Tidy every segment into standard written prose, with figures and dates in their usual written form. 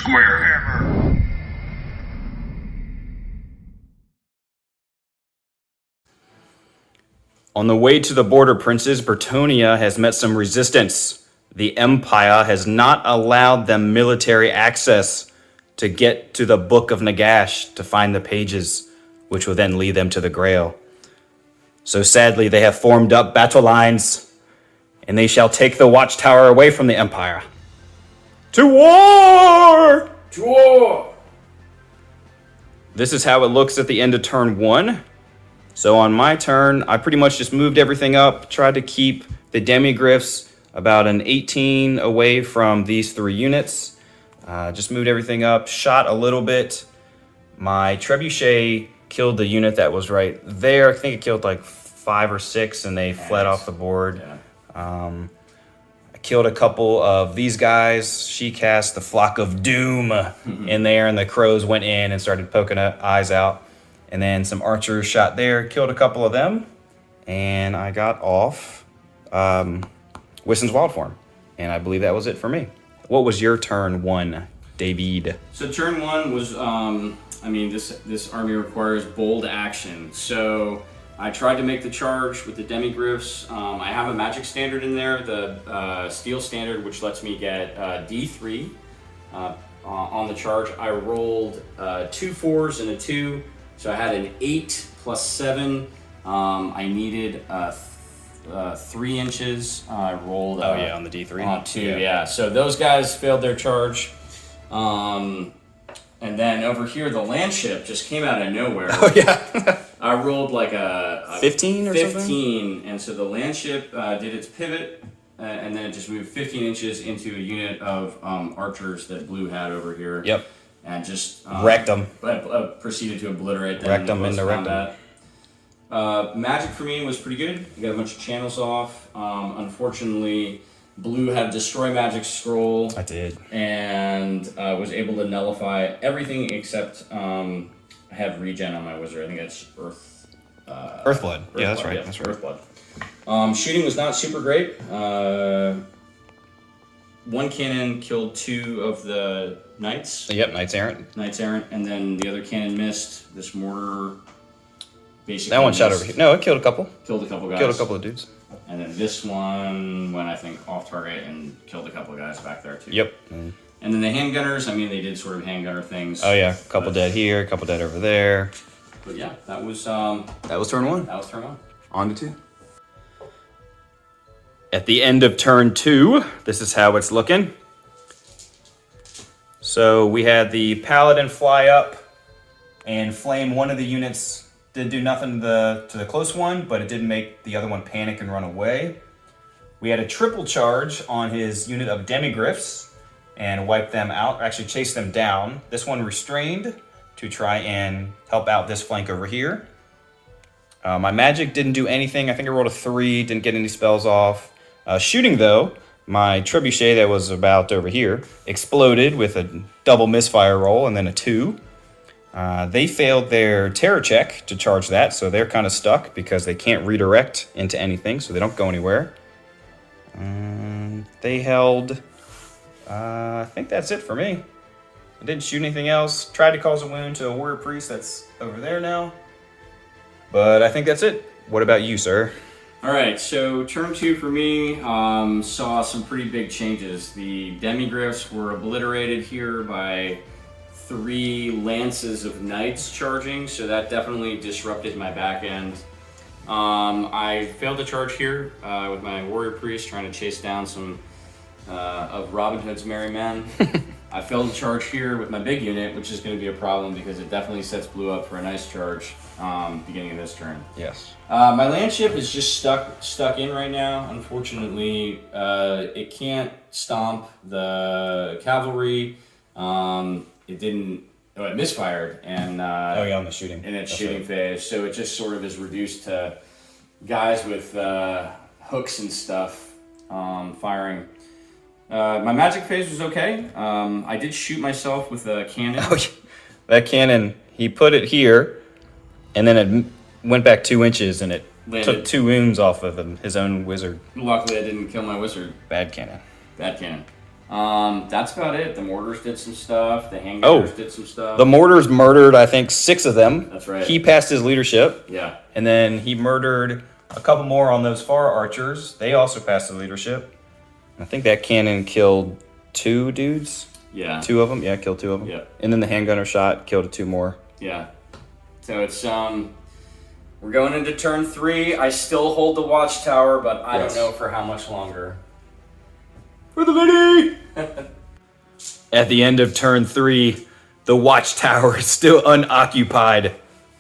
SquareHammer. On the way to the border princes, Bretonnia has met some resistance. The Empire has not allowed them military access to get to the Book of Nagashs to find the pages, which will then lead them to the Grail. So sadly, they have formed up battle lines, and they shall take the watchtower away from the Empire. To war! To war! This is how it looks at the end of turn 1. So on my turn, I pretty much just moved everything up, tried to keep the demigryphs about an 18 away from these 3 units. Just moved everything up, shot a little bit. My trebuchet killed the unit that was right there. I think it killed like 5 or 6 and they fled off the board. Yeah. I killed a couple of these guys. She cast the Flock of Doom in there and the crows went in and started poking eyes out. And then some archers shot there, killed a couple of them, and I got off Wisson's Wild Form. And I believe that was it for me. What was your turn 1, David? So turn 1 was, this army requires bold action. So I tried to make the charge with the demigryphs. I have a magic standard in there, the steel standard, which lets me get D3 on the charge. I rolled 2 4s and a 2. So I had an 8 plus 7. I needed 3 inches. I rolled. On the D3. 2. Yeah. So those guys failed their charge. And then over here, the land ship just came out of nowhere. Oh yeah. I rolled like a 15 or 15, something. And so the land ship did its pivot, and then it just moved 15 inches into a unit of archers that Blue had over here. Yep. And just wrecked them. Proceeded to obliterate them. Wrecked them into rectum. Magic for me was pretty good. I got a bunch of channels off. Unfortunately, Blue had a destroy magic scroll. I did. And was able to nullify everything except I have regen on my wizard. I think that's Earth. Earthblood. Yeah, that's right. That's right. Earthblood. Shooting was not super great. 1 cannon killed 2 of the knights. Yep, Knights Errant. Knights Errant, and then the other cannon missed. This mortar basically. That one shot over here. No, it killed a couple. Killed a couple guys. Killed a couple of dudes. And then this one went, I think, off target and killed a couple of guys back there too. Yep. And then the handgunners, they did sort of handgunner things. Oh yeah, a couple dead here, a couple dead over there. But yeah, that was turn 1. That was turn 1. On to 2. At the end of turn 2, this is how it's looking. So we had the Paladin fly up and flame one of the units. Did do nothing to the close one, but it did make the other one panic and run away. We had a triple charge on his unit of demigryphs and wiped them out, actually chased them down. This one restrained to try and help out this flank over here. My magic didn't do anything. I think I rolled a 3, didn't get any spells off. Shooting though, my trebuchet that was about over here exploded with a double misfire roll and then a 2. They failed their terror check to charge that, so they're kind of stuck because they can't redirect into anything, so they don't go anywhere. They held, I think that's it for me. I didn't shoot anything else. Tried to cause a wound to a warrior priest that's over there now. But I think that's it. What about you, sir? All right, so turn 2 for me saw some pretty big changes. The demigryphs were obliterated here by 3 lances of knights charging, so that definitely disrupted my back end. I failed to charge here with my warrior priest trying to chase down some of Robin Hood's merry men. I failed to charge here with my big unit, which is going to be a problem because it definitely sets Blue up for a nice charge beginning of this turn. Yes. My land ship is just stuck in right now. Unfortunately, it can't stomp the cavalry. It didn't. Oh, it misfired, and on the shooting. In its shooting phase, so it just sort of is reduced to guys with hooks and stuff firing. My magic phase was okay. I did shoot myself with a cannon. Oh, that cannon, he put it here, and then it went back 2 inches, and it took 2 wounds off of his own wizard. Luckily, I didn't kill my wizard. Bad cannon. Bad cannon. That's about it. The mortars did some stuff. The handgunners did some stuff. The mortars murdered, I think, 6 of them. That's right. He passed his leadership. Yeah. And then he murdered a couple more on those far archers. They also passed the leadership. I think that cannon killed 2 dudes. Yeah. 2 of them. Yeah, killed 2 of them. Yeah. And then the handgunner shot, killed 2 more. Yeah. So it's we're going into turn 3. I still hold the watchtower, but I don't know for how much longer. For the lady! At the end of turn 3, the watchtower is still unoccupied.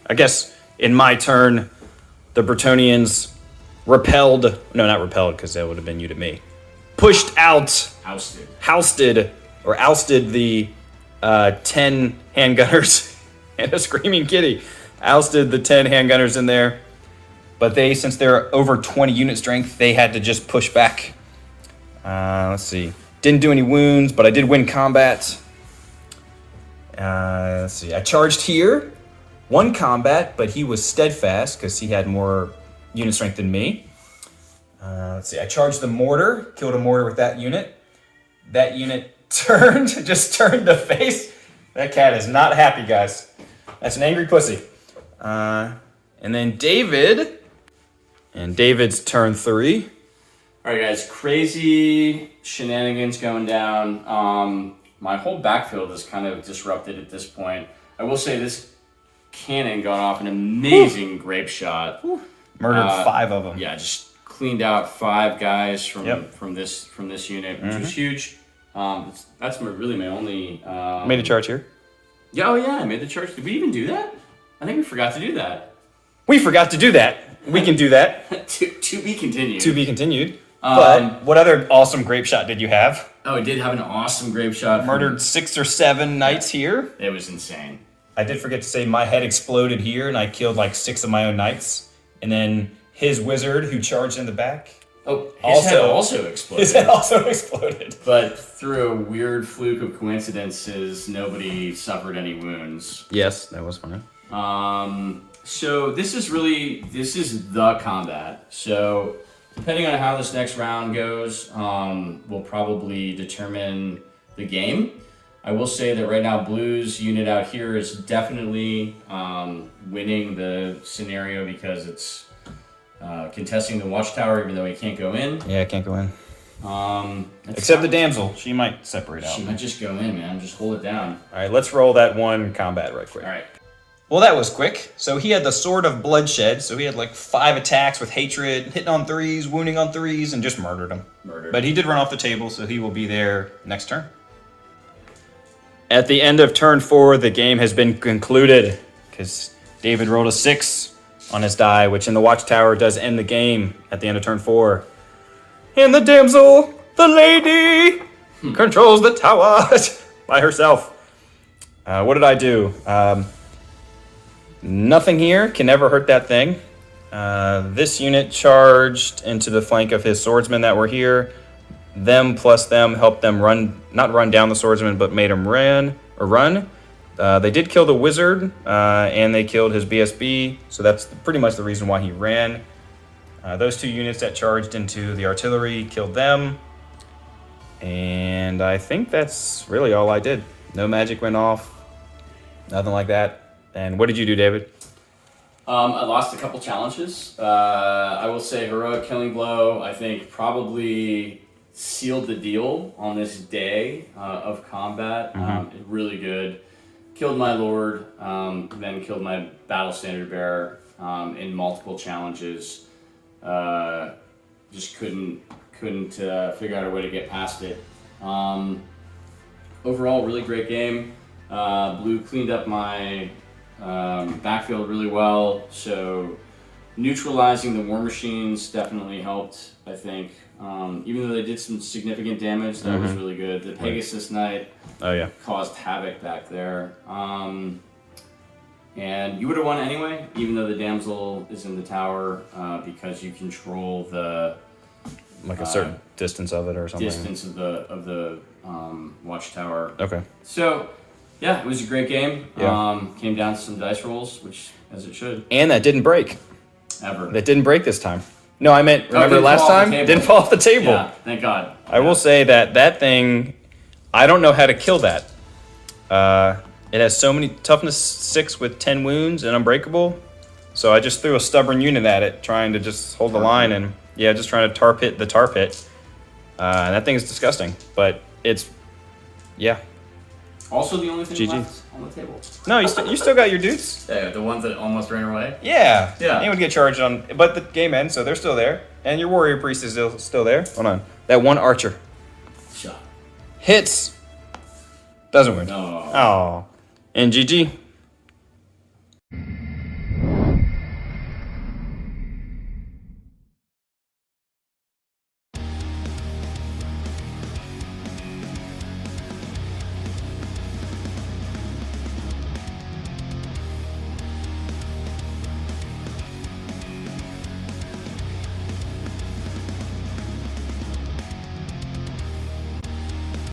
I guess in my turn, the Bretonnians repelled. No, not repelled, because that would have been you to me. Pushed out. Ousted the 10 handgunners and a screaming kitty. Ousted the 10 handgunners in there. But they, since they're over 20 unit strength, they had to just push back. Let's see. Didn't do any wounds, but I did win combat. Let's see. I charged here. Won combat, but he was steadfast because he had more unit strength than me. Let's see. I charged the mortar. Killed a mortar with that unit. That unit just turned to face. That cat is not happy, guys. That's an angry pussy. And then David. And David's turn 3. All right, guys, crazy shenanigans going down. My whole backfield is kind of disrupted at this point. I will say this cannon got off an amazing grape shot. Murdered 5 of them. Yeah, just cleaned out 5 guys from this unit, which was huge. That's really my only. Made a charge here. Yeah, oh yeah, I made the charge. Did we even do that? I think we forgot to do that. We forgot to do that. We can do that. to be continued. To be continued. But what other awesome grape shot did you have? Oh, I did have an awesome grape shot. Murdered 6 or 7 knights here. It was insane. I did forget to say my head exploded here, and I killed like 6 of my own knights. And then his wizard, who charged in the back. Oh, his head also exploded. His head also exploded. But through a weird fluke of coincidences, nobody suffered any wounds. Yes, that was funny. So this is the combat. So depending on how this next round goes, will probably determine the game. I will say that right now, Blue's unit out here is definitely winning the scenario because it's contesting the watchtower, even though he can't go in. Yeah, I can't go in. Except the damsel. She might separate out. She might just go in, man. Just hold it down. All right, let's roll that one combat right quick. All right. Well, that was quick. So he had the Sword of Bloodshed. So he had like 5 attacks with hatred, hitting on 3s, wounding on 3s, and just murdered him. But he did run off the table, so he will be there next turn. At the end of turn 4, the game has been concluded because David rolled a 6 on his die, which in the Watchtower does end the game at the end of turn 4. And the damsel, the lady, controls the tower by herself. What did I do? Nothing here can ever hurt that thing. This unit charged into the flank of his swordsmen that were here. Them plus them helped them not run down the swordsman, but made him run. They did kill the wizard, and they killed his BSB, so that's pretty much the reason why he ran. Those 2 units that charged into the artillery killed them. And I think that's really all I did. No magic went off, nothing like that. And what did you do, David? I lost a couple challenges. I will say heroic killing blow, I think, probably sealed the deal on this day of combat. Really good. Killed my lord, then killed my battle standard bearer in multiple challenges. Just couldn't figure out a way to get past it. Overall, really great game. Blue cleaned up my backfield really well, so neutralizing the war machines definitely helped, I think. Even though they did some significant damage, that was really good. The Pegasus Knight caused havoc back there. And you would have won anyway, even though the damsel is in the tower, because you control the a certain distance of it or something. Distance of the watchtower. Okay. So yeah, it was a great game. Yeah. Came down to some dice rolls, which as it should. And that didn't break. Ever. That didn't break this time. No, I meant, remember last time? Didn't Didn't fall off the table. Yeah, thank God. I will say that thing I don't know how to kill that. It has so many toughness 6 with 10 wounds and unbreakable. So I just threw a stubborn unit at it, trying to just hold the line and just trying to tar pit the tar pit. And that thing is disgusting, but it's Also, the only thing GG. left on the table. No, you still got your dudes. Yeah, the ones that almost ran away. Yeah. Yeah. They would get charged on, but the game ends, so they're still there, and your warrior priest is still there. Hold on, that one archer Shot. hits, doesn't win. No. Oh, and GG.